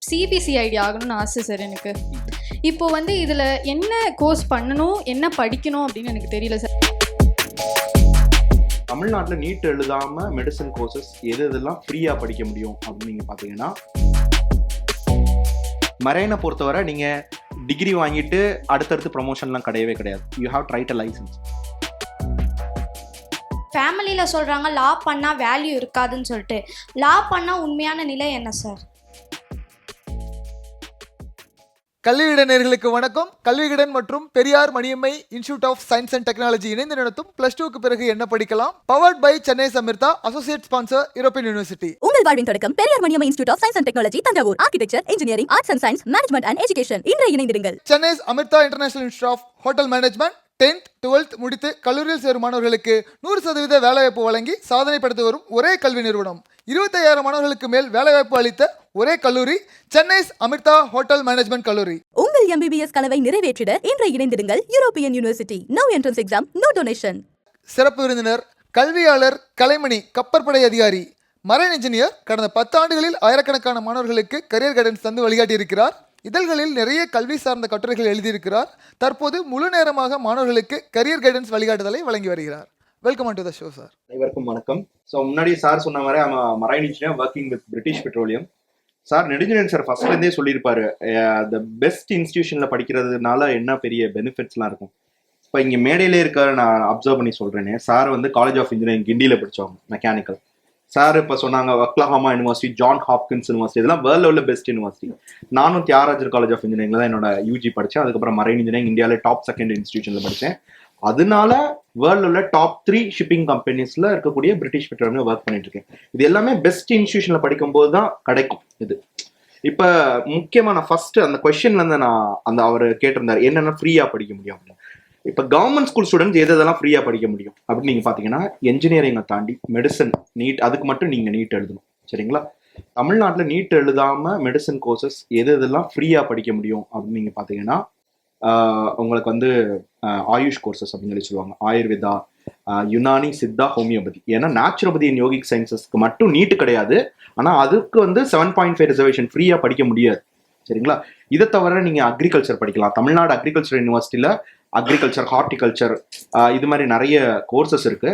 CBCID ஆகணும்னு ஆசை sir எனக்கு. இப்போ வந்து இதில் என்ன கோர்ஸ் பண்ணணும், என்ன படிக்கணும் அப்படின்னு எனக்கு தெரியல சார். தமிழ்நாட்டில் நீட் எழுதாமல் மெடிசன் கோர்சஸ் எதெல்லாம் ஃப்ரீயாக படிக்க முடியும் அப்படின்னு நீங்கள் பார்த்தீங்கன்னா, மரைனை பொறுத்தவரை நீங்கள் டிகிரி வாங்கிட்டு அடுத்தடுத்து ப்ரொமோஷன்லாம் கிடையவே கிடையாது. You have tried a licence. ஃபேமிலியில் சொல்கிறாங்க லா பண்ணால் வேல்யூ இருக்காதுன்னு சொல்லிட்டு. லா பண்ணால் உண்மையான நிலை என்ன சார்? கல்வியிடநேர்களுக்கு வணக்கம். கல்வியிடன் மற்றும் Periyar Maniammai institute of science and technology இணைந்து நடத்தும் +2க்கு பிறகு என்ன படிக்கலாம், powered by Chennai Amrita, associate sponsor European university. உங்கள் வாழ்வின் தொடக்கம் Periyar Maniammai institute of science and technology, Thanjavur. Architecture, engineering, arts and science, management and education. இன்றைய இணைந்திருங்கள். Chennai Amrita international institute of hotel management 10th 12th முடித்து கல்லூரியில் சேரும் மாணவர்களுக்கு 100% வேலைவாய்ப்பு வழங்கி சாதனை படுத்தி வரும் ஒரே கல்வி நிறுவனம். 25,000 மாணவர்களுக்கு மேல் வேலைவாய்ப்பு அளித்த ஒரே கல்லூரி சென்னை அமிர்தா ஹோட்டல் மேனேஜ்மெண்ட் கல்லூரி. உங்கள் MBBS கனவை நிறைவேற்றிட இன்றைய இணைந்திருங்கள். European university. No entrance exam, no donation. சிறப்பு விருந்தினர் கல்வியாளர் கலைமணி, கப்பற்படை அதிகாரி, மரைன் இன்ஜினியர். கடந்த 10 ஆண்டுகளில் ஆயிரக்கணக்கான மாணவர்களுக்கு கரியர் கைடன்ஸ் தந்து வழிகாட்டியிருக்கிறார். இதழ்களில் நிறைய கல்வி சார்ந்த கட்டுரைகள் எழுதியிருக்கிறார். தற்போது முழு நேரமாக மாணவர்களுக்கு கரியர் கைடன்ஸ் வழிகாட்டுதலை வழங்கி வருகிறார். Welcome to the show sir. அனைவருக்கும் வணக்கம். ஸோ முன்னாடி சார் சொன்ன மாதிரி marine engineer working with British Petroleum. Sir Nedunchezhiyan sir ஃபர்ஸ்ட்லேருந்தே சொல்லியிருப்பாரு, த பெஸ்ட் இன்ஸ்டிடியூஷனில் படிக்கிறதுனால என்ன பெரிய பெனிஃபிட்ஸ்லாம் இருக்கும். இப்போ இங்கே மேடையிலே இருக்க நான் அப்சர்வ் பண்ணி சொல்கிறேனே, சார் வந்து காலேஜ் ஆஃப் இன்ஜினியரிங் கிண்டியில் படித்தவங்க, மெக்கானிக்கல். சார் இப்போ சொன்னாங்க Oklahoma university, John Hopkins university, இதெல்லாம் வேர்ல்டு லெவலில் பெஸ்ட் யூனிவர்சிட்டி. நானும் தியாகராஜர் காலேஜ் ஆஃப் இன்ஜினியரிங்ல தான் என்னோட யூஜி படித்தேன். அதுக்கப்புறம் மரைன் இன்ஜினியரிங் இந்தியாவிலே டாப் செகண்ட் இன்ஸ்டிடியூஷனில் படித்தேன். அதனால வேர்ல்டு உள்ள டாப் 3 ஷிப்பிங் கம்பெனிஸ்ல இருக்கக்கூடிய பிரிட்டிஷ் பெட்ரோலியம் ஒர்க் பண்ணிட்டு இருக்கேன். இது எல்லாமே பெஸ்ட் இன்ஸ்டிடியூஷன்ல படிக்கும்போது தான் கிடைக்கும். இது இப்ப முக்கியமா நான் ஃபர்ஸ்ட் அந்த கொஸ்டின்ல இருந்து நான் அவர் கேட்டிருந்தாரு என்னென்ன ஃப்ரீயா படிக்க முடியும் அப்படின்னு. இப்ப கவர்மெண்ட் ஸ்கூல் ஸ்டூடெண்ட்ஸ் எதெல்லாம் ஃப்ரீயா படிக்க முடியும் அப்படின்னு நீங்க பாத்தீங்கன்னா, என்ஜினியரிங்கை தாண்டி மெடிசன், நீட், அதுக்கு மட்டும் நீங்க நீட் எழுதணும். சரிங்களா? தமிழ்நாட்டில் நீட் எழுதாம மெடிசன் கோர்சஸ் எதெல்லாம் ஃப்ரீயா படிக்க முடியும் அப்படின்னு நீங்க பாத்தீங்கன்னா, உங்களுக்கு வந்து ஆயுஷ் கோர்சஸ் அப்படின்னு சொல்லி சொல்லுவாங்க. ஆயுர்வேதா, யுனானி, சித்தா, ஹோமியோபதி. ஏன்னா நேச்சுரோபதி அண்ட் யோகிக் சயின்சஸ்க்கு மட்டும் நீட்டு கிடையாது. ஆனால் அதுக்கு வந்து 7.5 ரிசர்வேஷன் ஃப்ரீயாக படிக்க முடியாது. சரிங்களா? இதை தவிர நீங்கள் அக்ரிகல்ச்சர் படிக்கலாம். தமிழ்நாடு அக்ரிகல்ச்சர் யூனிவர்சிட்டியில் அக்ரிகல்ச்சர், ஹார்டிகல்ச்சர், இது மாதிரி நிறைய கோர்சஸ் இருக்கு.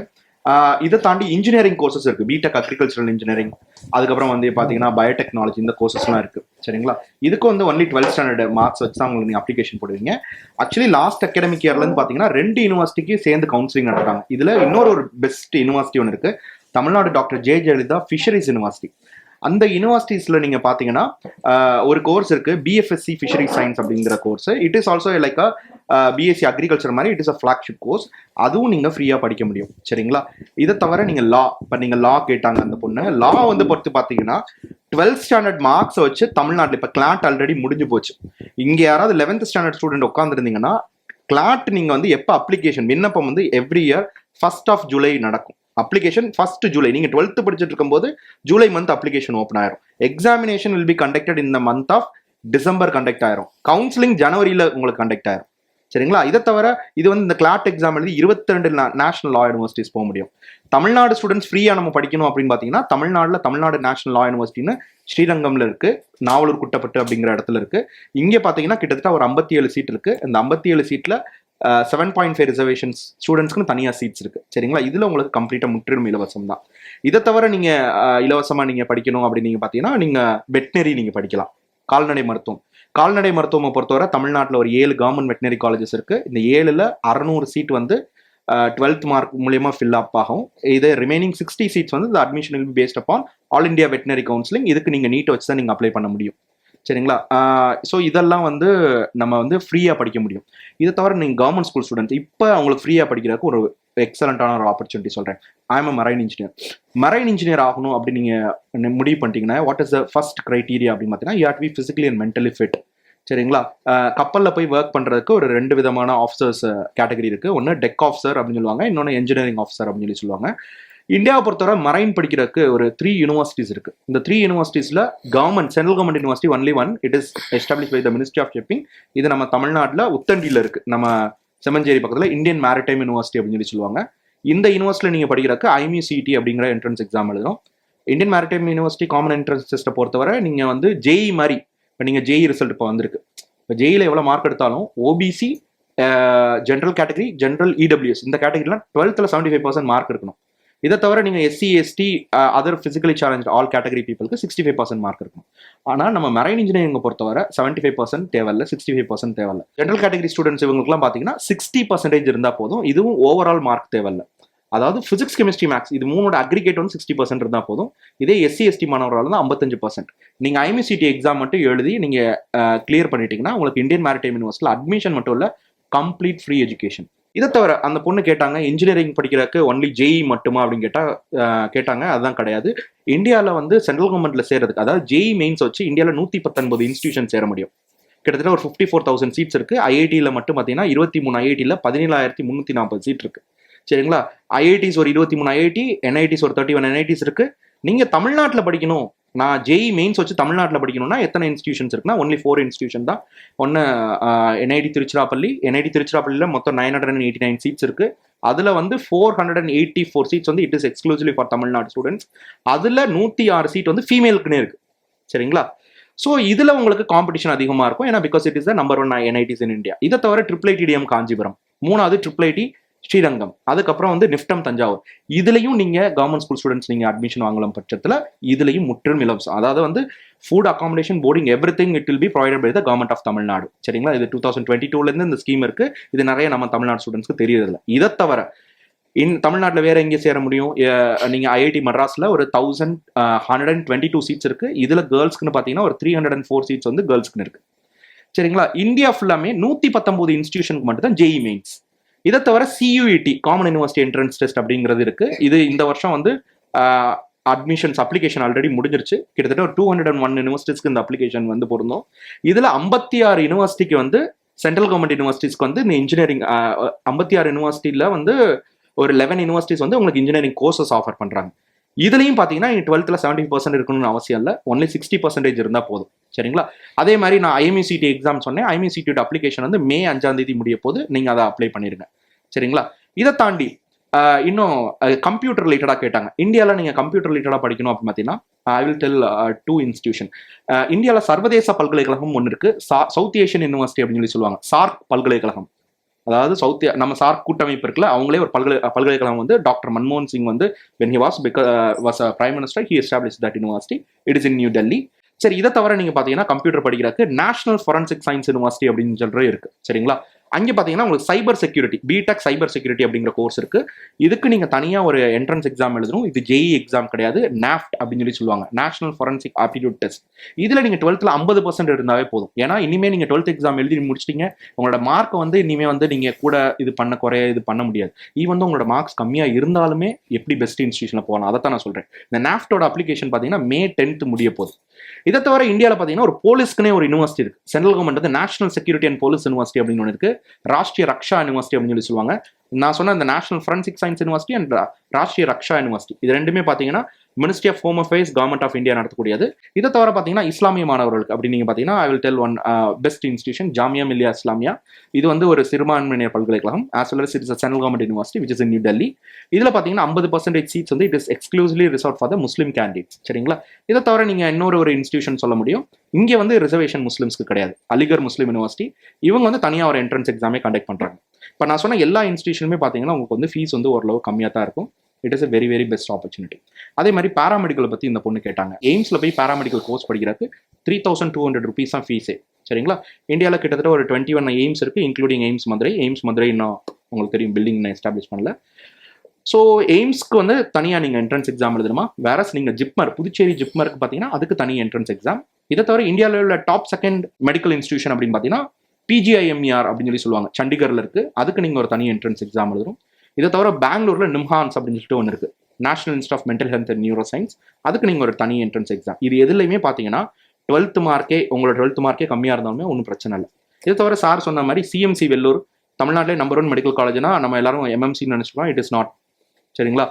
இதை தாண்டி இன்ஜினியரிங் கோர்சஸ் இருக்கு. பிடெக் அக்ரிகல்ச்சரல் இன்ஜினியரிங், அதுக்கப்புறம் வந்து பார்த்தீங்கன்னா பயோடெக்னாலஜி, இந்த கோர்சஸ்லாம் இருக்கு. சரிங்களா? இதுக்கு வந்து ஒன்லி 12th ஸ்டாண்டர்ட் மார்க்ஸ் வச்சு தான் உங்களுக்கு நீங்கள் அப்ளிகேஷன் போடுவீங்க. ஆக்சுவலி லாஸ்ட் அகாடமிக் இயர்லேருந்து பார்த்தீங்கன்னா 2 யூனிவர்சிட்டிக்கு சேர்ந்து கவுன்சிலிங் நடத்துறாங்க. இதில் இன்னொரு பெஸ்ட் யூனிவர்சிட்டி ஒன்று இருக்கு, Tamil Nadu doctor J Jayalalithaa fisheries university. அந்த யூனிவர்சிட்டிஸ்ல நீங்க பாத்தீங்கன்னா ஒரு கோர்ஸ் இருக்கு, பிஎஃப்எஸ்சி ஃபிஷரி சயின்ஸ் அப்படிங்கிற course. It is also like BSc agriculture மாதிரி, it is a flagship course. அதுவும் நீங்க ஃப்ரீயா படிக்க முடியும். சரிங்களா? இதை தவிர நீங்க லா, இப்ப நீங்க லா கேட்டாங்க அந்த பொண்ணு, லா வந்து பொறுத்து பாத்தீங்கன்னா 12th ஸ்டாண்டர்ட் மார்க்ஸ் வச்சு தமிழ்நாட்டில் இப்ப கிளாட் ஆல்ரெடி முடிஞ்சு போச்சு. இங்க யாராவது 11th ஸ்டாண்டர்ட் ஸ்டூடெண்ட் உட்காந்துருந்தீங்கன்னா, கிளாட் நீங்க வந்து எப்ப அப்ளிகேஷன் விண்ணப்பம் வந்து எவ்ரி இயர் 1st July நடக்கும். Application 1st July. நீங்க 12th படிச்சுட்டு இருக்கும்போது ஜூலை மந்த் அப்ளிகேஷன் ஓப்பன் ஆயிரும். Examination will be conducted in the month of December conduct ஆயிரும். கவுன்சிலிங் ஜனவரியில உங்களுக்கு கண்டக்ட் ஆயிரும். சரிங்களா? இதை தவிர இது வந்து இந்த கிளாட் எக்ஸாம் எழுதி 22 நேஷனல் லா யூனிவர்சிட்டிஸ் போக முடியும். தமிழ்நாடு ஸ்டூடெண்ட்ஸ் ஃப்ரீயா நம்ம படிக்கணும் அப்படின்னு பாத்தீங்கன்னா, தமிழ்நாடு நேஷனல் லா யூனிவர்சிட்டின்னு ஸ்ரீரங்கம்ல இருக்கு, நாவலூர் குட்டப்பட்டு அப்படிங்கிற இடத்துல இருக்கு. இங்க பாத்தீங்கன்னா கிட்டத்தட்ட ஒரு 57 சீட் இருக்கு. இந்த 57 சீட்ல 7.5 ரிசர்வேஷன்ஸ் ஸ்டூடெண்ட்ஸ்க்கு தனியாக சீட்ஸ் இருக்கு. சரிங்களா? இதுல உங்களுக்கு கம்ப்ளீட்டா முற்றிலும் இலவசம் தான். இதை தவிர நீங்க இலவசமா நீங்க படிக்கணும் அப்படின்னு நீங்க பாத்தீங்கன்னா, நீங்க வெட்னரி நீங்க படிக்கலாம். கால்நடை மருத்துவமை பொறுத்தவரை தமிழ்நாட்டில் ஒரு 7 கவர்மெண்ட் வெட்னரி காலேஜஸ் இருக்கு. இந்த 7ல் 600 சீட் வந்து 12th மார்க் மூலியமா ஃபில் அப் ஆகும். இது ரிமைனிங் 60 சீட்ஸ் வந்து admission will be based upon all India veterinary counselling. இதுக்கு நீங்க நீட் வச்சு தான் நீங்க அப்ளை பண்ண முடியும். சரிங்களா? ஸோ இதெல்லாம் வந்து நம்ம வந்து ஃப்ரீயாக படிக்க முடியும். இதை தவிர நீங்கள் கவர்மெண்ட் ஸ்கூல் ஸ்டூடெண்ட்ஸ் இப்போ அவங்களுக்கு ஃப்ரீயாக படிக்கிறதுக்கு ஒரு எக்ஸலண்டான ஒரு ஆப்பர்ச்சுனிட்டி சொல்கிறேன். ஐ எம் மரைன் இன்ஜினியர் ஆகணும் அப்படின்னு நீங்கள் முடிவு பண்ணிட்டீங்கன்னா, what is the first criteria அப்படின்னு பார்த்தீங்கன்னா, you have to be physically and mentally fit. சரிங்களா? கப்பலில் போய் ஒர்க் பண்ணுறதுக்கு ஒரு 2 விதமான ஆஃபீஸர்ஸ் கேட்டகரி இருக்குது. ஒன்று டெக் ஆஃபீஸர் அப்படின்னு சொல்லுவாங்க, இன்னொன்று என்ஜினியரிங் ஆஃபீஸர் அப்படின்னு சொல்லி சொல்லுவாங்க. இந்தியாவை பொறுத்தவரை மரைன் படிக்கிறதுக்கு ஒரு 3 யூனிவர்சிட்டிஸ் இருக்கு. இந்த 3 யூனிவர்சிட்டிஸ்ல central government university only one. It is establish by the ministry of shipping. இது நம்ம தமிழ்நாட்டில் உத்தண்டியில் இருக்கு, நம்ம செம்மஞ்சேரி பக்கத்தில் இந்தியன் மேரிடைம் யூனிவர்சிட்டி அப்படின்னு சொல்லி சொல்லுவாங்க. இந்த யூனிவர்சிட்டியில் நீங்க படிக்கிறதுக்கு IMU-CET அப்படிங்கிற என்ட்ரன்ஸ் எக்ஸாம் எழுதணும். Indian maritime university common entrance டெஸ்ட்டை பொறுத்தவரை நீங்க வந்து ஜேஇ மாதிரி இப்போ நீங்கள் ஜேஇ ரிசல்ட் இப்போ வந்திருக்கு. இப்போ ஜேஇல எவ்வளோ மார்க் எடுத்தாலும் OBC, general category, general EWS இந்த கேட்டகரிலாம் 12th 75% மார்க் இருக்கணும். இதை தவிர நீங்கள் SC, ST, other physically challenge all category பீப்புளுக்கு 65% மார்க் இருக்கும். ஆனால் நம்ம மெரைன் இன்ஜினியரிங் பொறுத்தவரை 75% தேவையில்லை, 65% தேவையில்லை. ஜென்ரல் கேட்டகரி ஸ்டூடெண்ட்ஸ் இவங்களுக்குலாம் பார்த்தீங்கன்னா 60% இருந்தால் போதும். இதுவும் ஓவரால் மார்க் தேவையில்லை. அதாவது ஃபிசிக்ஸ், கெமிஸ்ட்ரி, மேக்ஸ் இது மூணோட அக்ரிகேட் வந்து 60% இருந்தால் போதும். இதே எஸ்சி, எஸ்டி மாணவரால் தான் 55%. நீங்கள் ஐஎம்சிடி எக்ஸாம் மட்டும் எழுதி நீங்கள் கிளியர் பண்ணிட்டீங்கன்னா உங்களுக்கு இந்தியன் மேரிடைம் யூனிவர்சிட்டியில் அட்மிஷன் மட்டும் இல்லை, கம்ப்ளீட் ஃப்ரீ எஜுகேஷன். இதை தவிர அந்த பொண்ணு கேட்டாங்க இன்ஜினியரிங் படிக்கிறதுக்கு ஒன்லி ஜேஇ மட்டுமா அப்படின்னு கேட்டாங்க. அதுதான் கிடையாது. இந்தியாவில் வந்து சென்ட்ரல் கவர்மெண்ட்ல சேர்றதுக்கு, அதாவது ஜேஇ மெயின்ஸ் வச்சு இந்தியாவில் 119 இன்ஸ்டியூஷன் சேர முடியும். கிட்டத்தட்ட ஒரு 54,000 சீட்ஸ் இருக்கு. ஐஐடியில் மட்டும் பார்த்தீங்கன்னா 23 ஐஐடியில் 17,340 சீட் இருக்கு. சரிங்களா? ஐஐடிஸ் ஒரு 23 ஐஐடி, என்ஐடிஸ் ஒரு 31 என்ஐடிஸ் இருக்கு. நீங்க தமிழ்நாட்டில் படிக்கணும், நான் ஜேஇ மெயின்ஸ் வச்சு தமிழ்நாட்டில் படிக்கணும்னா எத்தனை இன்ஸ்டியூஷன்ஸ் இருக்குன்னா ஒன்லி 4 இன்ஸ்டியூஷன் தான். ஒன்று என்ஐடி திருச்சிராப்பள்ளியில் மொத்தம் 989 சீட்ஸ் இருக்கு. அதில் வந்து 484 சீட்ஸ் வந்து it is exclusively for Tamil Nadu students. அதில் 106 சீட் வந்து ஃபீமேலுக்குன்னே இருக்கு. சரிங்களா? ஸோ இதில் உங்களுக்கு காம்படிஷன் அதிகமாக இருக்கும். ஏன்னா because it is the number 1 NITs in India. இதை தவிர IIITDM காஞ்சிபுரம், 3வது IIIT ஸ்ரீரங்கம், அதுக்கப்புறம் வந்து நிஃப்டம் தஞ்சாவூர். இதுலையும் நீங்க கவர்மெண்ட் ஸ்கூல் ஸ்டூடெண்ட்ஸ் நீங்க அட்மிஷன் வாங்கலாம் பட்சத்தில் இதுலையும் முற்றிலும் இலவசம். அதாவது வந்து food, accommodation, boarding everything it will be provided by the government of Tamil Nadu. சரிங்களா? இது 2022 இந்த ஸ்கீம் இருக்கு. இது நிறைய நம்ம தமிழ்நாடு ஸ்டூடெண்ட்ஸ்க்கு தெரியறதில்ல. இதை தவிர தமிழ்நாட்டில் வேற எங்கே சேர முடியும்? நீங்க ஐஐடி மெட்ராஸ்ல ஒரு 1122 சீட்ஸ் இருக்கு. இதுல கேர்ள்ஸ்க்குன்னு பார்த்தீங்கன்னா ஒரு 304 சீட்ஸ் வந்து கேர்ள்ஸ்க்குன்னு இருக்கு. சரிங்களா? இந்தியா ஃபுல்லாமே 119 இன்ஸ்டியூஷனுக்கு மட்டும் தான் ஜேஇ மெயின்ஸ். இதை தவிர CUET, common university entrance test அப்படிங்கிறது இருக்கு. இது இந்த வருஷம் வந்து அட்மிஷன்ஸ் அப்ளிகேஷன் ஆல்ரெடி முடிஞ்சிருச்சு. கிட்டத்தட்ட ஒரு 201 யூனிவர்சிட்டிஸ்க்கு இந்த அப்ளிகேஷன் வந்து பொருந்தும். இதுல 56 யூனிவர்சிட்டிக்கு வந்து சென்ட்ரல் கவர்மெண்ட் யூனிவர்சிட்டிஸ்க்கு வந்து இந்த இன்ஜினியரிங் 56 யூனிவர்சிட்டியில வந்து ஒரு 11 யூனிவர்சிட்டிஸ் வந்து உங்களுக்கு இன்ஜினியரிங் கோர்சஸ் ஆஃபர் பண்றாங்க. இதுலையும் பார்த்தீங்கன்னா 12th 70% இருக்கணும்னு அவசியம் இல்லை, ஒன்லி 60% இருந்தால் போதும். சரிங்களா? அதே மாதிரி நான் ஐஎம்இசிடி எக்ஸாம் சொன்னேன். ஐஎம்இசிடி அப்ளிகேஷன் வந்து மே 5 முடிய போது நீங்கள் அதை அப்ளை பண்ணிருங்க. சரிங்களா? இதை தாண்டி இன்னும் கம்ப்யூட்டர் ரிலேட்டடாக கேட்டாங்க. இந்தியாவில் நீங்கள் கம்ப்யூட்டர் ரிலேட்டடாக படிக்கணும் அப்படின்னு பார்த்தீங்கன்னா ஐ வில் டெல் 2 இன்ஸ்டியூஷன். இந்தியாவில் சர்வதேச பல்கலைக்கழகம் ஒன்று இருக்கு, சவுத் ஏஷியன் யூனிவர்சிட்டி அப்படின்னு சொல்லுவாங்க, சார்க் பல்கலைக்கழகம். அதாவது நம்ம சார்க் கூட்டமைப்பு இருக்குல்ல, அவங்களே ஒரு பல்கலைக்கழகம் வந்து டாக்டர் மன்மோகன் சிங் வந்து when he was prime minister he established that university. It is in New Delhi. சரி, இதை தவிர நீங்க பாத்தீங்கன்னா கம்ப்யூட்டர் படிக்கிறதுக்கு நேஷனல் ஃபொரன்சிக் சயின்ஸ் யூனிவர்சிட்டி அப்படின்னு சொல்றது இருக்கு. சரிங்களா? அங்கே பார்த்தீங்கன்னா உங்களுக்கு cyber security, BTech cyber security அப்படிங்கிற கோர்ஸ் இருக்கு. இதுக்கு நீங்க தனியாக ஒரு என்ட்ரன்ஸ் எக்ஸாம் எழுதணும். இது ஜேஇ எக்ஸாம் கிடையாது, நாஃப்ட் அப்படின்னு சொல்லுவாங்க, நேஷனல் ஃபொரன்சிக் ஆப்டிடியூட் டெஸ்ட். இதுல நீங்க 12th 50% இருந்தாவே போதும். ஏன்னா இனிமே நீங்க 12th எக்ஸாம் எழுதி முடிச்சிட்டீங்க, உங்களோட மார்க்கை வந்து இனிமே வந்து நீங்க கூட இது பண்ண முடியாது. ஈவன் உங்களோட மார்க்ஸ் கம்மியா இருந்தாலுமே எப்படி பெஸ்ட் இன்ஸ்டியூஷன்ல போகலாம், அதை தான் நான் சொல்றேன். இந்த நாஃப்டோட அப்ளிகேஷன் பார்த்தீங்கன்னா May 10th முடிய போகுது. இதை தவிர இந்தியாவில் பார்த்தீங்கன்னா ஒரு போலீஸ்க்குனே ஒரு யூனிவர்சிட்டி இருக்கு. சென்ட்ரல் கவர்மெண்ட் வந்து national security and police university அப்படின்னு ஒன்று இருக்கு, ராஷ்டிரிய ரக்ஷா யூனிவர்சிட்டி அப்படின்னு சொல்லுவாங்க. நான் சொன்ன இந்த national forensic science university and Rashtriya Raksha university, இது ரெண்டுமே பார்த்தீங்கன்னா ministry of home affairs, government of India நடத்தக்கூடியது. இதை தவிர பார்த்தீங்கன்னா இஸ்லாமிய மாணவர்களுக்கு அப்படின்னு நீங்க பார்த்தீங்கன்னா I will tell one best institution, Jamia Millia Islamia. இது வந்து ஒரு சிறுபான்மையினர் பல்கலைக்கழகம், as well as it is central government university which is in New Delhi. இதில் பார்த்தீங்கன்னா 50% சீட்ஸ் வந்து it is exclusively reserve for the Muslim candidates. சரிங்களா? இதை தவிர நீங்க இன்னொரு இன்ஸ்டியூஷன் சொல்ல முடியும். இங்கே வந்து ரிசர்வேஷன் முஸ்லிம்ஸ்க்கு கிடையாது, அலிகர் முஸ்லீம் யூனிவர்சிட்டி. இவங்க வந்து தனியாக ஒரு என்ட்ரன்ஸ் எக்ஸாமே கண்டக்ட் பண்றாங்க. இப்போ நான் சொன்ன எல்லா இன்ஸ்டியூஷனுமே பார்த்தீங்கன்னா உங்களுக்கு வந்து ஃபீஸ் வந்து ஓரளவு கம்மியாக தான் இருக்கும். It is a very very best opportunity. அதே மாதிரி பேராமெடிக்கலை பற்றி இந்த பொண்ணு கேட்டாங்க. எய்ம்ஸில் போய் பேராமெடிக்கல் கோர்ஸ் படிக்கிறதுக்கு 3200 rupees தான் ஃபீஸே. சரிங்களா? இந்தியாவில் கிட்டத்தட்ட ஒரு 21 எய்ம்ஸ் இருக்கு, இன்க்ளூடிங் எய்ம்ஸ் மதுரை இன்னும் உங்களுக்கு தெரியும், பில்டிங் நான் எஸ்டாப்ளிஷ் பண்ணல. ஸோ எய்ம்ஸ்க்கு வந்து தனியாக நீங்கள் என்ட்ரன்ஸ் எக்ஸாம் எழுதணுமா? வேற நீங்கள் ஜிப்மர், புதுச்சேரி ஜிப்மருக்கு பார்த்தீங்கன்னா அதுக்கு தனி என்ட்ரன்ஸ் எக்ஸாம். இதை தவிர இந்தியாவில் உள்ள டாப் 2nd மெடிக்கல் இன்ஸ்டியூஷன் அப்படின்னு பார்த்தீங்கன்னா PGIMER அப்படின்னு சொல்லுவாங்க, சண்டிகரில் இருக்கு. அதுக்கு நீங்கள் ஒரு தனி என்ட்ரன்ஸ் எக்ஸாம் எழுதணும். இதை தவிர பெங்களூர்ல நிம்ஹான்ஸ் அப்படின்னு சொல்லிட்டு ஒன்று இருக்கு, national institute of mental health and neuro science. அதுக்கு நீங்கள் ஒரு தனி என்ட்ரன்ஸ் எக்ஸாம். இது எதுலையுமே பார்த்தீங்கன்னா 12th மார்க்கே கம்மியாக இருந்தாலுமே ஒன்றும் பிரச்சனை இல்லை. இதை தவிர சார் சொன்ன மாதிரி CMC வெள்ளூர் தமிழ்நாட்டிலே நம்பர் 1 மெடிக்கல் காலேஜ்னா நம்ம எல்லாரும் MMCன்னு நினைச்சிருக்கோம். It is not. சரிங்களா?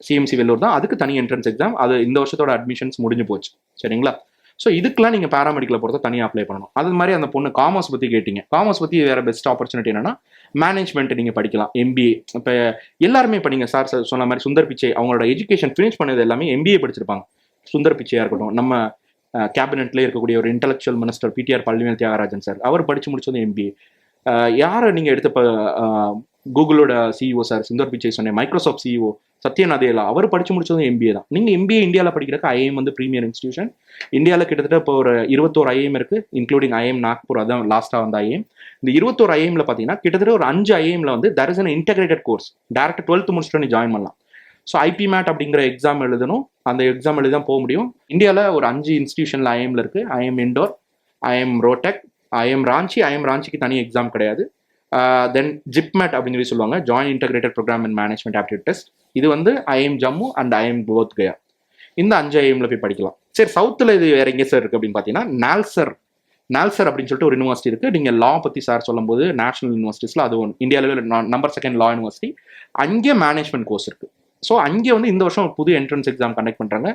CMC வெள்ளூர் தான், அதுக்கு தனி என்ட்ரன்ஸ் எக்ஸாம். அது இந்த வருஷத்தோட அட்மிஷன்ஸ் முடிஞ்சு போச்சு. சரிங்களா? ஸோ இதுக்கெல்லாம் நீங்கள் பேராமெடிக்கலை பொறுத்த தனியாக அப்ளை பண்ணணும். அது மாதிரி அந்த பொண்ணு காமர்ஸ் பற்றி கேட்டீங்க. காமர்ஸ் பற்றி வேற பெஸ்ட் ஆப்பர்ச்சுனிட்டி என்னன்னா மேனேஜ்மெண்ட் நீங்கள் படிக்கலாம், MBA. இப்போ எல்லாருமே படிங்க. சார் சொன்ன மாதிரி சுந்தர் பிச்சை அவங்களோட எஜுகேஷன் ஃபினிஷ் பண்ணது எல்லாமே MBA படிச்சிருப்பாங்க. சுந்தர் பிச்சையாக இருக்கட்டும், நம்ம கேபினெட்லேயே இருக்கக்கூடிய ஒரு intellectual minister PTR Palanivel Thiagarajan sir, அவர் படித்து முடிச்சது எம்பிஏ. யாரை நீங்கள் எடுத்த கூகுளோட சிஇஓ சார் சுந்தர் பிச்சை சொன்னேன், மைக்ரோசாஃப்ட் சிஇஓ சத்ய நதேலா, அவர் படித்து முடிச்சதும் எம்பிஏ தான். நீங்கள் எம்பிஏ இந்தியாவில் படிக்கிறதுக்கு ஐஏஎம் வந்து ப்ரீமியர் இன்ஸ்டியூஷன். இந்தியாவில் கிட்டத்தட்ட இப்போ ஒரு 21 ஐஏஎம் இருக்குது, இன்க்ளூடிங் ஐஏஎம் நாக்பூர், அதான் லாஸ்ட்டாக வந்த ஐஏஎம். இந்த 21 ஐஏஎம்ல பார்த்தீங்கன்னா கிட்டத்தட்ட ஒரு 5 ஐஏஎம்ல வந்து there is an integrated course. Direct 12th முடிச்சுட்டு நீ ஜாயின் பண்ணலாம். ஸோ ஐபிமேட் அப்படிங்கிற எக்ஸாம் எழுதணும், அந்த எக்ஸாம் எழுதி தான் போக முடியும். இந்தியாவில் ஒரு 5 இன்ஸ்டியூஷனில் ஐஏஎம்ல இருக்குது. IIM Indore, IIM Rohtak, IIM Ranchi. IIM ராஞ்சிக்கு தனி எக்ஸாம் கிடையாது. தென் ஜிப்மேட் அப்படின்னு சொல்லி சொல்லுவாங்க, joint integrated programme and management aptitude test. இது வந்து IIM Jammu and IIM Bodh Gaya. இந்த 5 ஐஎம்ல போய் படிக்கலாம். சரி, சவுத்தில் இது வேற எங்கே சார் இருக்குது அப்படின்னு பார்த்தீங்கன்னா நால்சர் அப்படின்னு சொல்லிட்டு ஒரு யூனிவர்சிட்டி இருக்குது. நீங்கள் லா பற்றி சார் சொல்லும்போது நேஷனல் யூனிவர்சிட்டிஸில் அது இந்தியாவில் நம்பர் 2 லா யூனிவர்சிட்டி. அங்கே மேனேஜ்மெண்ட் கோர்ஸ் இருக்குது. ஸோ அங்கே வந்து இந்த வருஷம் ஒரு புது என்ட்ரன்ஸ் எக்ஸாம் கண்டக்ட் பண்ணுறாங்க,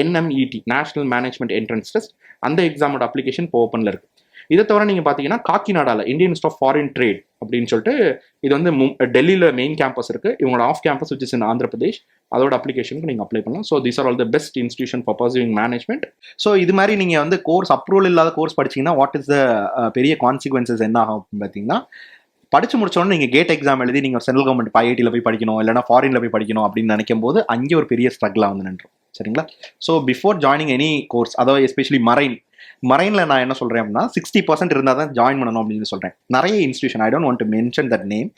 NMET, national management entrance test. அந்த எக்ஸாமோட அப்ளிகேஷன் இப்போ ஓப்பனில் இருக்குது. இதை தவிர நீங்கள் பார்த்தீங்கன்னா காக்கிநாடாவில் Indian institute of foreign trade அப்படின்னு சொல்லிட்டு இது வந்து டெல்லியில் மெயின் கேம்பஸ் இருக்குது. இவங்களோட off campus which is in Andhra Pradesh. அதோட அப்ளிகேஷனுக்கு நீங்கள் அப்ளை பண்ணலாம். So these are all the best institution for pursuing management. So இது மாதிரி நீங்கள் வந்து கோர்ஸ் அப்ரூவல் இல்லாத கோர்ஸ் படிச்சிங்கன்னா வாட் இஸ் த பெரிய கான்சிக்வன்சஸ் என்ன ஆகும் அப்படின்னு பார்த்தீங்கன்னா, படிச்சு முடிச்சோன்னு நீங்கள் கேட் எக்ஸாம் எழுதி நீங்கள் சென்ட்ரல் கவர்மெண்ட் ஐஐடியில் போய் படிக்கணும், இல்லைனா ஃபாரினில் போய் படிக்கணும் அப்படின்னு நினைக்கும் போது அங்கே ஒரு பெரிய ஸ்ட்ரகிளாக வந்து நின்றோம். சரிங்களா? So before joining any course, அதாவது எஸ்பெஷலி மரைனில் நான் என்ன சொல்கிறேன் அப்படின்னா 60% இருந்தால் தான் ஜாயின் பண்ணணும் அப்படின்னு சொல்கிறேன். நிறைய institution, I don't want to mention that name,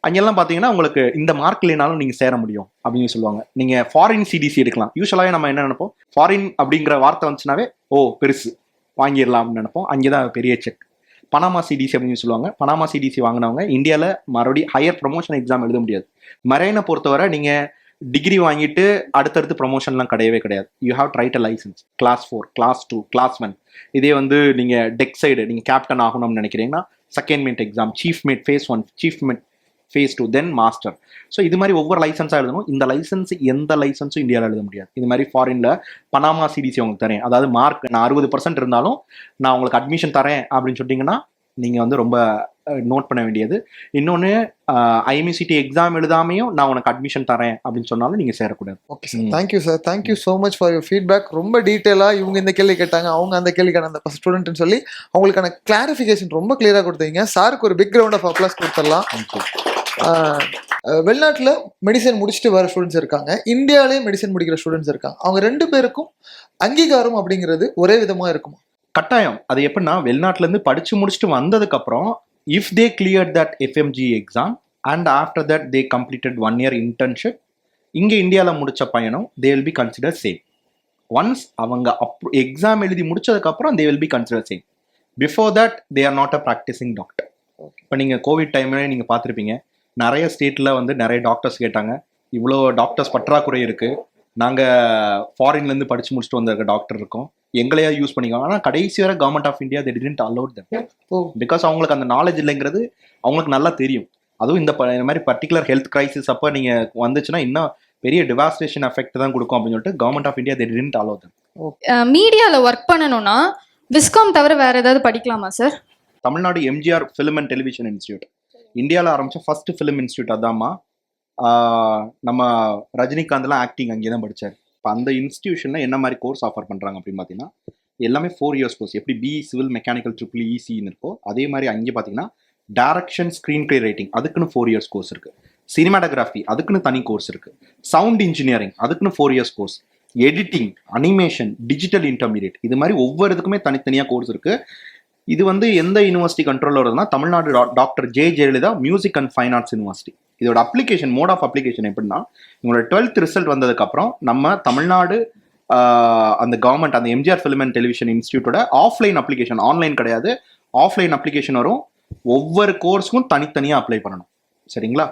அங்கெல்லாம் பார்த்தீங்கன்னா உங்களுக்கு இந்த மார்க் இல்லைனாலும் நீங்கள் சேர முடியும் அப்படின்னு சொல்லுவாங்க. நீங்கள் ஃபாரின் சிடிசி எடுக்கலாம். யூஸ்வலாகவே நம்ம என்ன நினைப்போம், ஃபாரின் அப்படிங்கிற வார்த்தை வந்துச்சுனாவே பெருசு வாங்கிடலாம்னு நினைப்போம். அங்கே தான் பெரிய செக். பனாமா சிடிசி அப்படின்னு சொல்லுவாங்க. பனாமா சிடிசி வாங்கினவங்க இந்தியாவில் மறுபடியும் ஹையர் ப்ரொமோஷன் எக்ஸாம் எழுத முடியாது. மரைனை பொறுத்தவரை நீங்கள் டிகிரி வாங்கிட்டு அடுத்தடுத்து ப்ரொமோஷன்லாம் கிடையவே கிடையாது. You have tried a licence, class 4, class 2, class 1. இதே வந்து நீங்கள் டெக் சைடு நீங்கள் கேப்டன் ஆகணும்னு நினைக்கிறீங்கன்னா second mate exam, chief mate phase 1, chief mate phase 2, then master. So இது மாதிரி ஒவ்வொரு லைசன்ஸாக எழுதணும். இந்த லைசன்ஸ் எந்த லைசன்ஸும் இந்தியாவில் எழுத முடியாது. இது மாதிரி ஃபாரினில் பனாமா சிடிசி உங்களுக்கு தரேன், அதாவது மார்க் நான் 60% இருந்தாலும் நான் உங்களுக்கு அட்மிஷன் தரேன் அப்படின்னு சொல்லிட்டீங்கன்னா நீங்கள் வந்து ரொம்ப நோட் பண்ண வேண்டியது. இன்னொன்று, ஐஎம்சிடி எக்ஸாம் எழுதாமையும் நான் உனக்கு அட்மிஷன் தரேன் அப்படின்னு சொன்னாலும் நீங்கள் சேரக்கூடாது. Okay sir, thank you sir, thank you so much for your feedback. ரொம்ப டீட்டெயிலாக இவங்க இந்த கேள்வி கேட்டாங்க, அவங்க அந்த கேள்விக்கான அந்த ஸ்டூடெண்ட்னு சொல்லி அவங்களுக்கான கிளாரிஃபிகேஷன் ரொம்ப கிளியராக கொடுத்தீங்க. சாருக்கு ஒரு பிக் ரவுண்ட் ஆஃப் அப்ளாஸ் கொடுத்துடலாம். வெளிநாட்டில் மெடிசன் முடிச்சுட்டு வர ஸ்டூடெண்ட்ஸ் இருக்காங்க, இந்தியாவிலே மெடிசன் முடிக்கிற ஸ்டூடெண்ட்ஸ் இருக்காங்க. அவங்க 2 பேருக்கும் அங்கீகாரம் அப்படிங்கிறது ஒரே விதமாக இருக்குமா? கட்டாயம். அது எப்படின்னா, வெளிநாட்டிலேருந்து படித்து முடிச்சுட்டு வந்ததுக்கப்புறம் if they cleared that FMG exam and after that they completed 1 year internship, இங்கே இந்தியாவில் முடித்த பையனும் they will be considered same. Once அவங்க எக்ஸாம் எழுதி முடிச்சதுக்கப்புறம் they will be considered same. Before that they are not a practicing doctor. இப்போ நீங்கள் Covid டைம்லேயே நீங்கள் பார்த்துருப்பீங்க, நிறைய ஸ்டேட்டில் வந்து நிறைய டாக்டர்ஸ் கேட்டாங்க, இவ்வளோ டாக்டர்ஸ் பற்றாக்குறை இருக்குது, நாங்கள் ஃபாரின்லேருந்து படித்து முடிச்சுட்டு வந்திருக்க டாக்டர் இருக்கோம், எங்களையா யூஸ் பண்ணிக்கலாம். ஆனால் கடைசி வரை government of India they didn't allow them. Because அவங்களுக்கு அந்த நாலேஜ் இல்லைங்கிறது அவங்களுக்கு நல்லா தெரியும். அதுவும் இந்த மாதிரி பர்டிகுலர் ஹெல்த் கிரைசிஸ் அப்போ நீங்கள் வந்துச்சுன்னா இன்னும் பெரிய டிவாஸ்டேஷன் எஃபெக்ட் தான் கொடுக்கும் அப்படின்னு சொல்லிட்டு government of India they didn't allow them. மீடியாவில் ஒர்க் பண்ணணும்னா விஸ்காம் தவிர வேற ஏதாவது படிக்கலாமா sir? Tamil Nadu MGR film and television institute இந்தியாவில் ஆரம்பித்த ஃபர்ஸ்ட் ஃபிலிம் இன்ஸ்டியூட் அதாம்மா. நம்ம ரஜினிகாந்த்லாம் ஆக்டிங் அங்கே தான் படித்தார். இப்போ அந்த இன்ஸ்டியூஷனில் என்ன மாதிரி கோர்ஸ் ஆஃபர் பண்ணுறாங்க அப்படின்னு பார்த்தீங்கன்னா, எல்லாமே 4 years கோர்ஸ். எப்படி பிஇ சிவில் மெக்கானிக்கல் EECன்னு இருக்கோ அதே மாதிரி அங்கே பார்த்தீங்கன்னா டைரக்ஷன், ஸ்க்ரீன் பிளே ரைட்டிங் அதுக்குன்னு 4 years கோர்ஸ் இருக்குது. சினிமாட்டோகிராஃபி அதுக்குன்னு தனி கோர்ஸ் இருக்குது. சவுண்ட் இன்ஜினியரிங் அதுக்குன்னு 4 years course. Editing, animation, digital intermediate, இது மாதிரி ஒவ்வொரு இதுக்குமே தனித்தனியாக கோர்ஸ் இருக்குது. இது வந்து எந்த யூனிவர்சிட்டி கண்ட்ரோலில் வருதுன்னா, Tamil Nadu doctor J Jayalalithaa music and fine arts university. இதோட அப்ளிகேஷன், மோட் ஆஃப் அப்ளிகேஷன் எப்படின்னா, உங்களோட 12th ரிசல்ட் வந்ததுக்கப்புறம் நம்ம தமிழ்நாடு அந்த கவர்மெண்ட் அந்த எம்ஜிஆர் ஃபிலிம் அண்ட் டெலிவிஷன் இன்ஸ்டியூட்டோட ஆஃப்லைன் அப்ளிகேஷன், ஆன்லைன் கிடையாது, ஆஃப்லைன் அப்ளிகேஷன் வரும். ஒவ்வொரு கோர்ஸுக்கும் தனித்தனியாக அப்ளை பண்ணணும். சரிங்களா?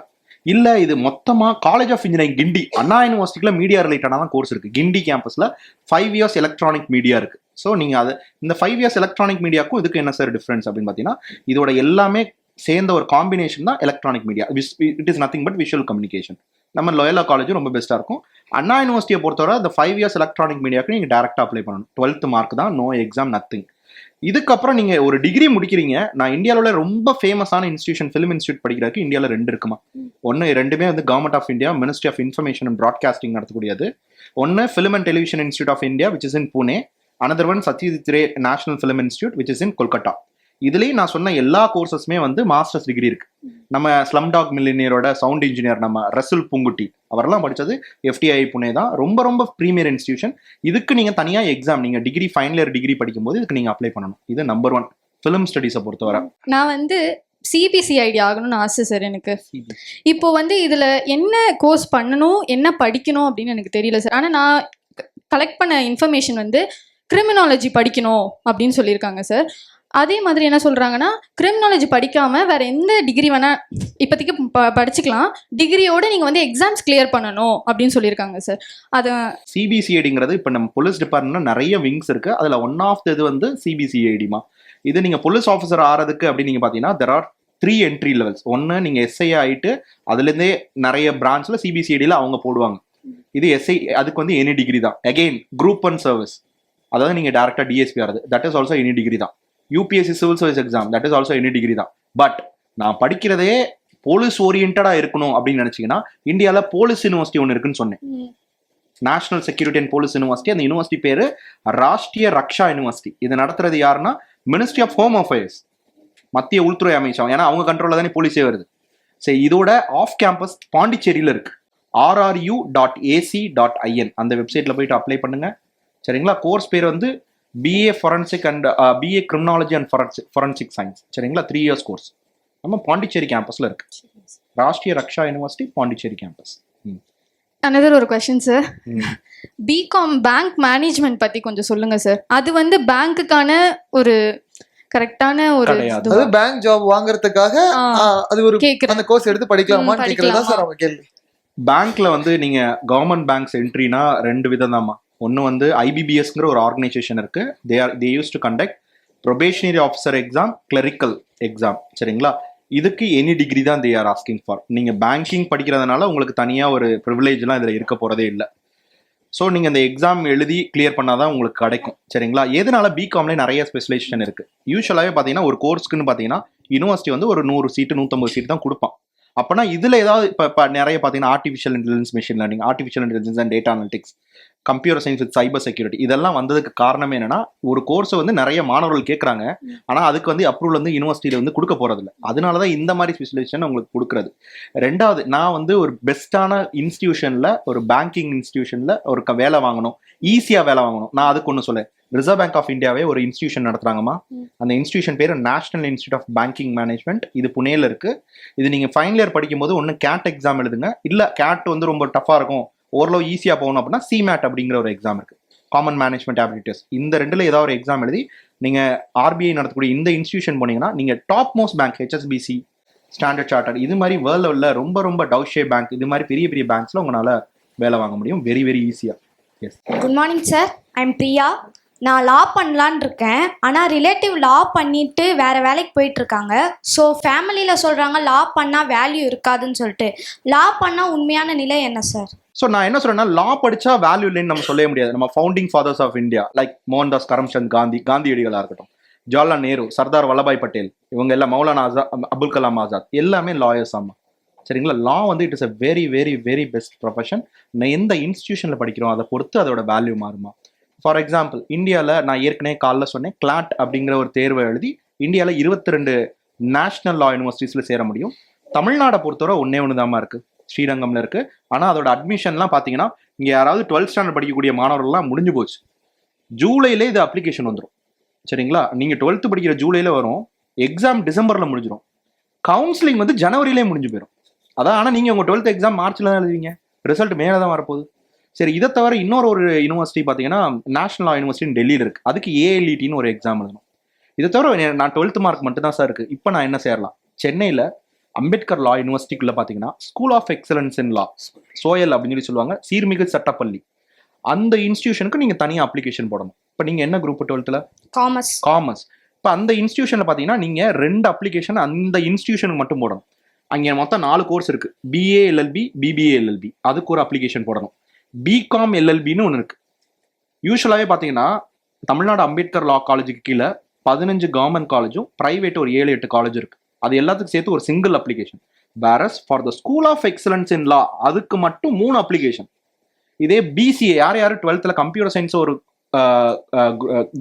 இல்லை இது மொத்தமாக காலேஜ் ஆஃப் இன்ஜினியரிங் கிண்டி, அண்ணா யூனிவர்சிட்டியில் மீடியா ரிலேட்டடாக தான் கோர்ஸ் இருக்குது. கிண்டி கேம்பஸில் 5 years எலக்ட்ரானிக் மீடியா இருக்குது. ஸோ நீங்கள் அது இந்த 5 years எலக்ட்ரானிக் மீடியாவுக்கும் இதுக்கு என்ன சார் டிஃப்ரென்ஸ் அப்படின்னு பார்த்தீங்கன்னா, இதோட எல்லாமே சேர்ந்த ஒரு காம்பினேஷன் தான் electronic media. It is nothing but visual communication. நம்ம லோயலா காலேஜும் ரொம்ப பெஸ்ட்டாக இருக்கும். அண்ணா யூனிவர்சிட்டியை பொறுத்தவரை அந்த 5 years எலக்ட்ரானிக் மீடியாவுக்கு நீங்கள் டேரெக்டாக அப்ளை பண்ணணும். 12th மார்க் தான், நோ எக்ஸாம், நத்திங். இதுக்கப்புறம் நீங்கள் ஒரு டிகிரி முடிக்கிறீங்க. நான் இந்தியாவில் ரொம்ப ஃபேமஸான இன்ஸ்டியூஷன் ஃபிலிம் இன்ஸ்டியூட் படிக்கிறதுக்கு இந்தியாவில் 2 இருக்குமா. ஒன்று, 2மே வந்து government of India ministry of information and broadcasting நடத்தக்கூடியது. ஒன்று film and television institute of India which is in Pune, another one Satyajit Ray national film institute which is in Kolkata. இதுலயும் நான் சொன்ன எல்லா கோர்சஸுமே வந்து மாஸ்டர்ஸ் டிகிரி இருக்கு. நம்ம ஸ்லம் டாக் மில்லினியரோட சவுண்ட் இன்ஜினியர் நம்ம ரசுல் பூங்குட்டி அவரெல்லாம் படிச்சது FTI புனே தான். ரொம்ப ரொம்ப ப்ரீமியர் இன்ஸ்டிடியூஷன். இதுக்கு நீங்க தனியா எக்ஸாம், நீங்க டிகிரி ஃபைனல் இயர் டிகிரி படிக்கும்போது இதுக்கு நீங்க அப்ளை பண்ணணும். இது நம்பர் 1 ஃபிலிம் ஸ்டடீஸை பொறுத்தவரை. நான் வந்து CBCID ஆகணும்னு ஆசை சார் எனக்கு. இப்போ வந்து இதில் என்ன கோர்ஸ் பண்ணணும் என்ன படிக்கணும் அப்படின்னு எனக்கு தெரியல சார். ஆனால் நான் கலெக்ட் பண்ண இன்ஃபர்மேஷன் வந்து கிரிமினாலஜி படிக்கணும் அப்படின்னு சொல்லியிருக்காங்க சார். அதே மாதிரி என்ன சொல்கிறாங்கன்னா கிரிமினாலஜி படிக்காமல் வேறு எந்த டிகிரி வேணால் இப்போதைக்கு படிச்சுக்கலாம், டிகிரியோடு நீங்கள் வந்து எக்ஸாம்ஸ் கிளியர் பண்ணணும் அப்படின்னு சொல்லியிருக்காங்க சார். அது CBCIDங்கிறது இப்போ நம்ம போலீஸ் டிபார்ட்மெண்ட்ல நிறைய விங்ஸ் இருக்கு. அதில் ஒன் ஆஃப் இது வந்து CBCIDமா. இது நீங்கள் போலீஸ் ஆஃபீஸர் ஆகிறதுக்கு அப்படின்னு நீங்கள் பார்த்தீங்கன்னா தெர் ஆர் 3 என்ட்ரி லெவல்ஸ். ஒன்று நீங்கள் SI ஆகிட்டு அதுலேருந்தே நிறைய பிரான்ச்சில் CBCIDயில் அவங்க போடுவாங்க. இது SI, அதுக்கு வந்து எனி டிகிரி தான். அகெயின் குரூப் 1 சர்வீஸ், அதாவது நீங்கள் டேரெக்டாக DSP ஆகிறது, that is also any degree தான். UPSC civil service exam, that is also any degree தான். பட் நான் படிக்கிறதே போலீஸ் ஓரியன்டாக இருக்கணும் அப்படின்னு நினச்சிங்கன்னா இந்தியாவில் போலீஸ் யூனிவர்சிட்டி ஒன்று இருக்குன்னு சொன்னேன், national security and police university. அந்த யூனிவர்சிட்டி பேரு ராஷ்டிரிய ரக்ஷா யூனிவர்சிட்டி. இது நடத்துறது யாருன்னா மினிஸ்ட்ரி ஆஃப் ஹோம் அஃபேர்ஸ், மத்திய உள்துறை அமைச்சகம். ஏன்னா அவங்க கண்ட்ரோல்ல தானே போலீஸே வருது. சரி, இதோட ஆஃப் கேம்பஸ் பாண்டிச்சேரியில இருக்கு, rru.ac.in. அந்த வெப்சைட்ல போயிட்டு அப்ளை பண்ணுங்க. சரிங்களா? கோர்ஸ் பேர் வந்து BA Forensic and BA Criminology and Forensic Science. சரிங்களா? 3 years கோர்ஸ். நம்ம பாண்டிச்சேரி கேம்பஸ்ல இருக்கு, Rashtriya Raksha university Pondicherry campus. Another ஒரு question sir. BCom bank management பத்தி கொஞ்சம் சொல்லுங்க சார். அது வந்து பேங்க்குக்கான ஒரு கரெக்டான ஒரு அது பேங்க் ஜாப் வாங்குறதுக்காக அது ஒரு அந்த கோர்ஸ் எடுத்து படிக்கலாமான்னு கேக்குறதா சார் அவங்க கேள்வி. பேங்க்ல வந்து நீங்க கவர்மெண்ட் பேங்க்ஸ் என்ட்ரினா 2 விதம் தான்மா. ஒன்று வந்து IBBSங்கிற ஒரு ஆர்கனைசேஷன் இருக்கு. They use to conduct probationary officer exam, clerical exam. சரிங்களா? இதுக்கு எனி டிகிரி தான் தே ஆர் ஆஸ்கிங் ஃபார். நீங்கள் பேங்கிங் படிக்கிறதுனால உங்களுக்கு தனியாக ஒரு ப்ரிவிலேஜ்லாம் இதில் இருக்க போகிறதே இல்லை. ஸோ நீங்கள் இந்த எக்ஸாம் எழுதி கிளியர் பண்ணாதான் உங்களுக்கு கிடைக்கும். சரிங்களா? எதனால பிகாம்லேயே நிறைய ஸ்பெஷலைசேஷன் இருக்குது. யூஸ்வலாகவே பார்த்தீங்கன்னா ஒரு கோர்ஸ்க்குன்னு பார்த்தீங்கன்னா யூனிவர்சிட்டி வந்து ஒரு 100 சீட்டு 150 சீட்டு தான் கொடுப்பான். அப்போனா இதில் ஏதாவது இப்போ நிறைய பார்த்தீங்கன்னா artificial intelligence, machine learning, artificial intelligence and data analytics, computer science with cyber security, இதெல்லாம் வந்ததுக்கு காரணமே என்னன்னா ஒரு கோர்ஸை வந்து நிறைய மாணவர்கள் கேட்குறாங்க, ஆனால் அதுக்கு வந்து அப்ரூவல் வந்து யூனிவர்சிட்டியில் வந்து கொடுக்க போகிறதில்ல. அதனால தான் இந்த மாதிரி ஸ்பெஷலைசேஷன் உங்களுக்கு கொடுக்குறது. ரெண்டாவது, நான் வந்து ஒரு பெஸ்ட்டான இன்ஸ்டியூஷனில், ஒரு பேங்கிங் இன்ஸ்டியூஷனில் ஒரு வேலை வாங்கணும், ஈஸியாக வேலை வாங்கணும். நான் அதுக்கு ஒன்று சொல்லேன். ரிசர்வ் பேங்க் ஆஃப் இந்தியாவே ஒரு இன்ஸ்டியூஷன் நடத்துறாங்கம்மா. அந்த இன்ஸ்டியூஷன் பேர் national institute of banking management. இது புனேல இருக்கு. இது நீங்கள் ஃபைனல் இயர் படிக்கும்போது ஒன்று கேட் எக்ஸாம் எழுதுங்க, இல்லை கேட் வந்து ரொம்ப டஃபாக இருக்கும், ஓரளவு ஈஸியாக போகணும் அப்படின்னா CMAT அப்படிங்கிற ஒரு எக்ஸாம் இருக்கு, காமன் மேனேஜ்மெண்ட் ஆப்டிடியூட்ஸ். இந்த 2ல் ஏதாவது ஒரு எக்ஸாம் எழுதி நீங்கள் RBI நடத்தக்கூடிய இந்த இன்ஸ்டியூஷன் போனீங்கன்னா நீங்கள் top most bank, HSBC, standard chartered, இது மாதிரி வேர்ல்ட் லெவலில் ரொம்ப ரொம்ப டவுஷே பேங்க், இது மாதிரி பெரிய பெரிய பேங்க்ஸில் உங்களால் வேலை வாங்க முடியும் வெரி வெரி ஈஸியாக. Yes. Good morning sir, I'm Priya. நான் லா பண்ணலான் இருக்கேன், ஆனால் ரிலேட்டிவ் லா பண்ணிட்டு வேறு வேலைக்கு போயிட்டுருக்காங்க. ஸோ ஃபேமிலியில் சொல்கிறாங்க லா பண்ணால் வேல்யூ இருக்காதுன்னு சொல்லிட்டு. லா பண்ணால் உண்மையான நிலை என்ன சார்? ஸோ நான் என்ன சொல்றேன்னா, லா படிச்சா வேல்யூ இல்லைன்னு நம்ம சொல்லவே முடியாது. நம்ம founding fathers of India like Mohandas Karamchand Gandhi, காந்தியடிகளாக இருக்கட்டும், ஜவஹர்லால் நேரு, சர்தார் வல்லபாய் பட்டேல், இவங்க எல்லாம், மௌலானா அபுல் கலாம் ஆசாத், எல்லாமே லாயர்ஸ். ஆமாம், சரிங்களா? லா வந்து it is a very very very best profession. நான் எந்த இன்ஸ்டியூஷனில் படிக்கிறோம் அதை பொறுத்து அதோட வேல்யூ மாறுமா. ஃபார் எக்ஸாம்பிள், இந்தியாவில் நான் ஏற்கனவே காலைல சொன்னேன், கிளாட் அப்படிங்கிற ஒரு தேர்வை எழுதி இந்தியாவில் 22 நேஷனல் லா யூனிவர்சிட்டிஸில் சேர முடியும். தமிழ்நாடை பொறுத்தவரை ஒன்று தாமா இருக்குது, ஸ்ரீரங்கம்ல இருக்கு. ஆனால் அதோட அட்மிஷன்லாம் பார்த்தீங்கன்னா இங்கே யாராவது 12th ஸ்டாண்டர்ட் படிக்கக்கூடிய மாணவர்கள்லாம் முடிஞ்சு போச்சு. ஜூலையிலே இது அப்ளிகேஷன் வந்துடும். சரிங்களா? நீங்கள் 12th படிக்கிற ஜூலையில் வரும், எக்ஸாம் டிசம்பரில் முடிஞ்சிடும், கவுன்சிலிங் வந்து ஜனவரியிலே முடிஞ்சு போயிடும். அதான். ஆனால் நீங்கள் உங்கள் 12th எக்ஸாம் மார்ச்சில் தான் எழுதுவீங்க, ரிசல்ட் மேலே தான் வரப்போகுது. சரி, இதை தவிர இன்னொரு யூனிவர்சிட்டி பார்த்தீங்கன்னா நேஷனல் லா யூனிவர்சிட்டி டெல்லியில் இருக்குது. அதுக்கு ALETன்னு ஒரு எக்ஸாம் எழுதணும். இதை தவிர நான் 12th மார்க் மட்டும் தான் சார் இருக்குது. இப்போ நான் என்ன சேரலாம்? சென்னையில் அம்பேத்கர் லா யூனிவர்சிட்டிக்குள்ள பார்த்தீங்கன்னா ஸ்கூல் ஆஃப் எக்ஸலன்ஸ் இன் லா, சோயல் அப்படின்னு சொல்லி சொல்லுவாங்க, சீர்மிகு சட்டப்பள்ளி. அந்த இன்ஸ்டியூஷனுக்கு நீங்கள் தனியாக அப்ளிகேஷன் போடணும். இப்போ நீங்கள் என்ன குரூப் 12th? காமர்ஸ். இப்போ அந்த இன்ஸ்டியூஷனில் பார்த்தீங்கன்னா நீங்கள் 2 அப்ளிகேஷன் அந்த இன்ஸ்டியூஷனுக்கு மட்டும் போடணும். அங்கே மொத்தம் 4 கோர்ஸ் இருக்கு, BA LLB, BBA LLB. அதுக்கு ஒரு அப்ளிகேஷன் போடணும். BCom LLBன்னு ஒன்று இருக்கு. யூஸ்வலாகவே பார்த்தீங்கன்னா தமிழ்நாடு அம்பேத்கர் லா காலேஜுக்கு கீழே 15 கவர்மெண்ட் காலேஜும் பிரைவேட் ஒரு 7-8 காலேஜ் இருக்கு. அது எல்லாத்துக்கும் சேர்த்து ஒரு single application. Whereas for the school of excellence in law அதுக்கு மட்டும் 3 அப்ளிகேஷன். இதே BCA, யார் 12th கம்ப்யூட்டர் சயின்ஸ் ஒரு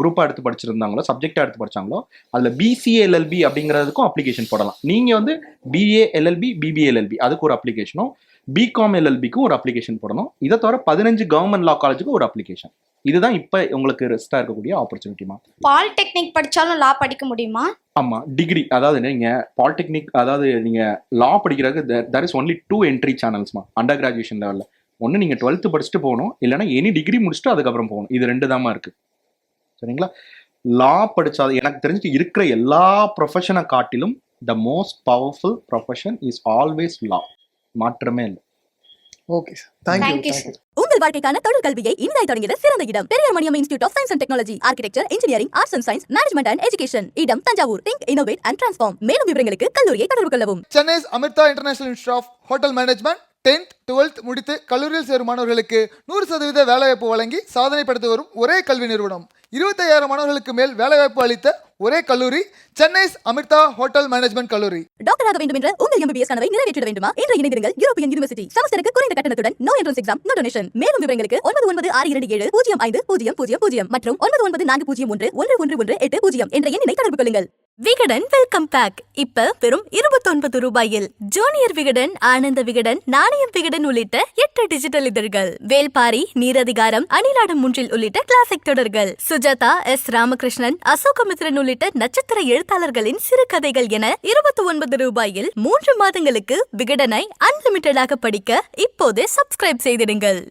குரூப்பாக எடுத்து படிச்சிருந்தாங்களோ, சப்ஜெக்டாக எடுத்து படிச்சாங்களோ, அதில் BCA-LLB அப்படிங்கிறதுக்கும் அப்ளிகேஷன் போடலாம். நீங்கள் வந்து BA-LLB BBA-LLB அதுக்கு ஒரு அப்ளிகேஷனும், BCom-LLBக்கும் ஒரு அப்ளிகேஷன் போடணும். இதை தவிர 15 கவர்மெண்ட் லா காலேஜுக்கு ஒரு அப்ளிகேஷன். இதுதான் இப்போ உங்களுக்கு ரெஸ்ட்டாக இருக்கக்கூடிய ஆப்பர்ச்சுனிட்டிமா. பாலிடெக்னிக் படிச்சாலும் லா படிக்க முடியுமா? ஆமாம், டிகிரி, அதாவது நீங்கள் பாலிடெக்னிக், அதாவது நீங்கள் லா படிக்கிறதுக்கு there is only 2 entry channelsமா அண்டர் கிராஜுவேஷன் லெவலில். ஒன்று நீங்கள் 12th படிச்சுட்டு போகணும், இல்லைன்னா எனி டிகிரி முடிச்சுட்டு அதுக்கப்புறம் போகணும். இது 2 தாம்மா இருக்குது. சரிங்களா? லா படித்தா எனக்கு தெரிஞ்சுட்டு இருக்கிற எல்லா ப்ரொஃபஷனை காட்டிலும் the most powerful profession is always law. மாற்றமே இல்லை. Okay sir, thank you thank you thank you. Sir. உங்கள் வாழ்க்கைக்கான தொழில் கல்வியை இனிதாய் தொடங்கிட சிறந்த இடம் Periyar Maniam institute of science and technology, architecture, engineering, arts and science, management and education. இடம் Thanjavur. Think innovate and transform. மேலும் விவரங்களுக்கு கல்லூரியை தொடர்பு கொள்ளவும். Chennai Amrita international institute of hotel management 10th 12th முடித்து கல்லூரியில் சேரும் மாணவர்களுக்கு 100% வேலைவாய்ப்பு வழங்கி சாதனை படைத்து வரும் ஒரே கல்வி நிறுவனம். 25,000 மாணவர்களுக்கு மேல் வேலைவாய்ப்பு அளித்த ஒரே கல்லூரி சென்னை அமிர்தா ஹோட்டல் மேனேஜ்மெண்ட் கல்லூரி. டாக்டர் ஆக வேண்டும் என்ற உங்கள் MBBS கனவை நிறைவேற்றிட வேண்டுமா? இன்று இணைந்திருங்கள் யூரோப்பியன் யூனிவர்சிட்டி. செமஸ்டருக்கு குறைந்த கட்டணத்துடன் no entrance exam, no donation. மேலும் விவரங்களுக்கு 9962270500 மற்றும் 9940011180 என்ற எண்ணை தொடர்பு கொள்ளுங்கள். விகடன் வெல்கம் பேக் இப்ப வெறும் 29 ரூபாயில். ஜூனியர் விகடன், ஆனந்த விகடன், நாணயம் விகடன் உள்ளிட்ட 8 டிஜிட்டல் இதழ்கள், வேல்பாரி, நீரதிகாரம், அணிலாடும் முன்றில் உள்ளிட்ட கிளாசிக் தொடர்கள், சுஜாதா, S. ராமகிருஷ்ணன், அசோகமித்ரன் உள்ளிட்ட நட்சத்திர எழுத்தாளர்களின் சிறுகதைகள் என 29 ரூபாயில் 3 மாதங்களுக்கு விகடனை அன்லிமிட்டடாக படிக்க இப்போதே சப்ஸ்கிரைப் செய்திடுங்கள்.